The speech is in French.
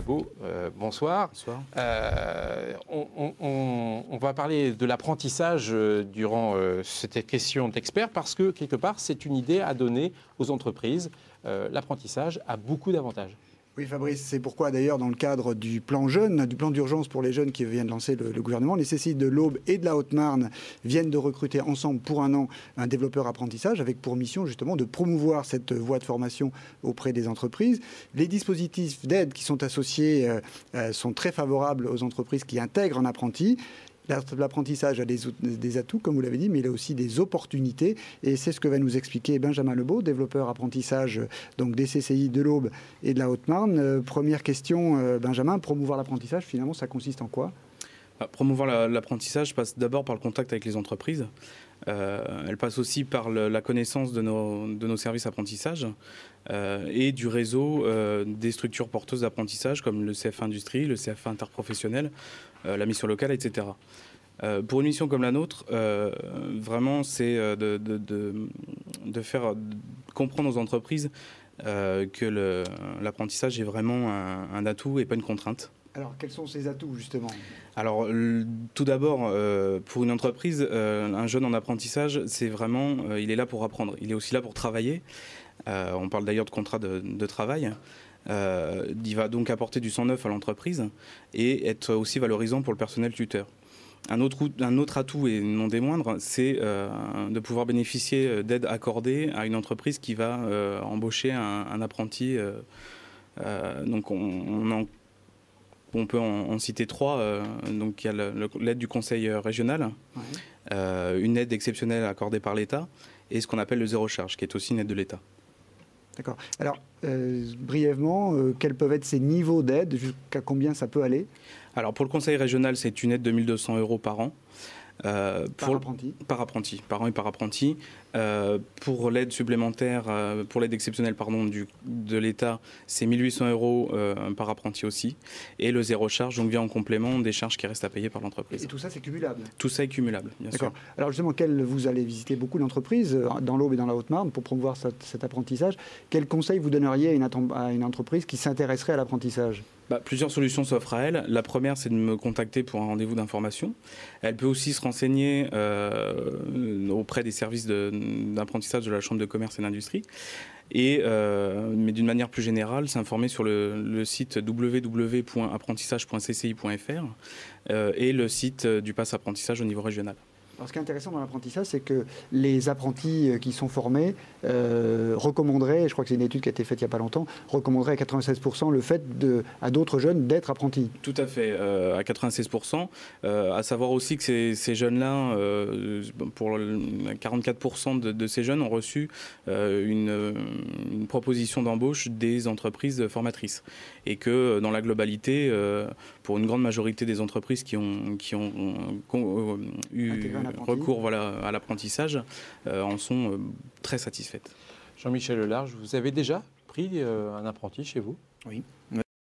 Lebeau, bonsoir. Bonsoir. On va parler de l'apprentissage durant cette question d'expert parce que, quelque part, c'est une idée à donner aux entreprises. L'apprentissage a beaucoup d'avantages. Oui, Fabrice, c'est pourquoi d'ailleurs dans le cadre du plan jeune, du plan d'urgence pour les jeunes qui vient de lancer le gouvernement, les CCI de l'Aube et de la Haute-Marne viennent de recruter ensemble pour un an un développeur apprentissage avec pour mission justement de promouvoir cette voie de formation auprès des entreprises. Les dispositifs d'aide qui sont associés sont très favorables aux entreprises qui intègrent un apprenti. L'apprentissage a des atouts, comme vous l'avez dit, mais il a aussi des opportunités. Et c'est ce que va nous expliquer Benjamin Lebeau, développeur apprentissage donc des CCI de l'Aube et de la Haute-Marne. Première question, Benjamin, promouvoir l'apprentissage, finalement, ça consiste en quoi ? Promouvoir l'apprentissage passe d'abord par le contact avec les entreprises. Elle passe aussi par la connaissance de nos services apprentissage et du réseau des structures porteuses d'apprentissage comme le CFA Industrie, le CFA Interprofessionnel, la mission locale, etc. Pour une mission comme la nôtre, vraiment, c'est de faire comprendre aux entreprises que l'apprentissage est vraiment un atout et pas une contrainte. Alors, quels sont ces atouts, justement ? Alors, tout d'abord, pour une entreprise, un jeune en apprentissage, c'est vraiment, il est là pour apprendre. Il est aussi là pour travailler. On parle d'ailleurs de contrat de travail. Il va donc apporter du sang neuf à l'entreprise et être aussi valorisant pour le personnel tuteur. Un autre atout, et non des moindres, c'est de pouvoir bénéficier d'aides accordées à une entreprise qui va embaucher un apprenti. Donc, on peut en citer trois. Donc, il y a l'aide du conseil régional, une aide exceptionnelle accordée par l'État et ce qu'on appelle le zéro charge, qui est aussi une aide de l'État. D'accord. Alors, brièvement, quels peuvent être ces niveaux d'aide ? Jusqu'à combien ça peut aller ? Alors, pour le conseil régional, c'est une aide de 1 200 € par an. Par apprenti ? Par apprenti, par an et par apprenti. Pour l'aide supplémentaire, pour l'aide exceptionnelle de l'État, c'est 1 800 € par apprenti aussi. Et le zéro charge donc vient en complément des charges qui restent à payer par l'entreprise. Et tout ça, c'est cumulable ? Tout ça est cumulable, bien sûr. D'accord. Alors justement, vous allez visiter beaucoup d'entreprises dans l'Aube et dans la Haute-Marne pour promouvoir cet apprentissage. Quel conseil vous donneriez à une entreprise qui s'intéresserait à l'apprentissage ? Plusieurs solutions s'offrent à elle. La première, c'est de me contacter pour un rendez-vous d'information. Elle peut aussi se renseigner auprès des services d'apprentissage de la Chambre de commerce et d'industrie. Mais d'une manière plus générale, s'informer sur le site www.apprentissage.cci.fr et le site du Pass Apprentissage au niveau régional. Alors, ce qui est intéressant dans l'apprentissage, c'est que les apprentis qui sont formés recommanderaient, je crois que c'est une étude qui a été faite il n'y a pas longtemps, recommanderaient à 96% le fait à d'autres jeunes d'être apprentis. Tout à fait, à 96%. À savoir aussi que ces jeunes-là, pour 44% de ces jeunes ont reçu une proposition d'embauche des entreprises formatrices. Et que dans la globalité, pour une grande majorité des entreprises qui ont eu recours à l'apprentissage en sont très satisfaites. Jean-Michel Lelarge, vous avez déjà pris un apprenti chez vous ? Oui,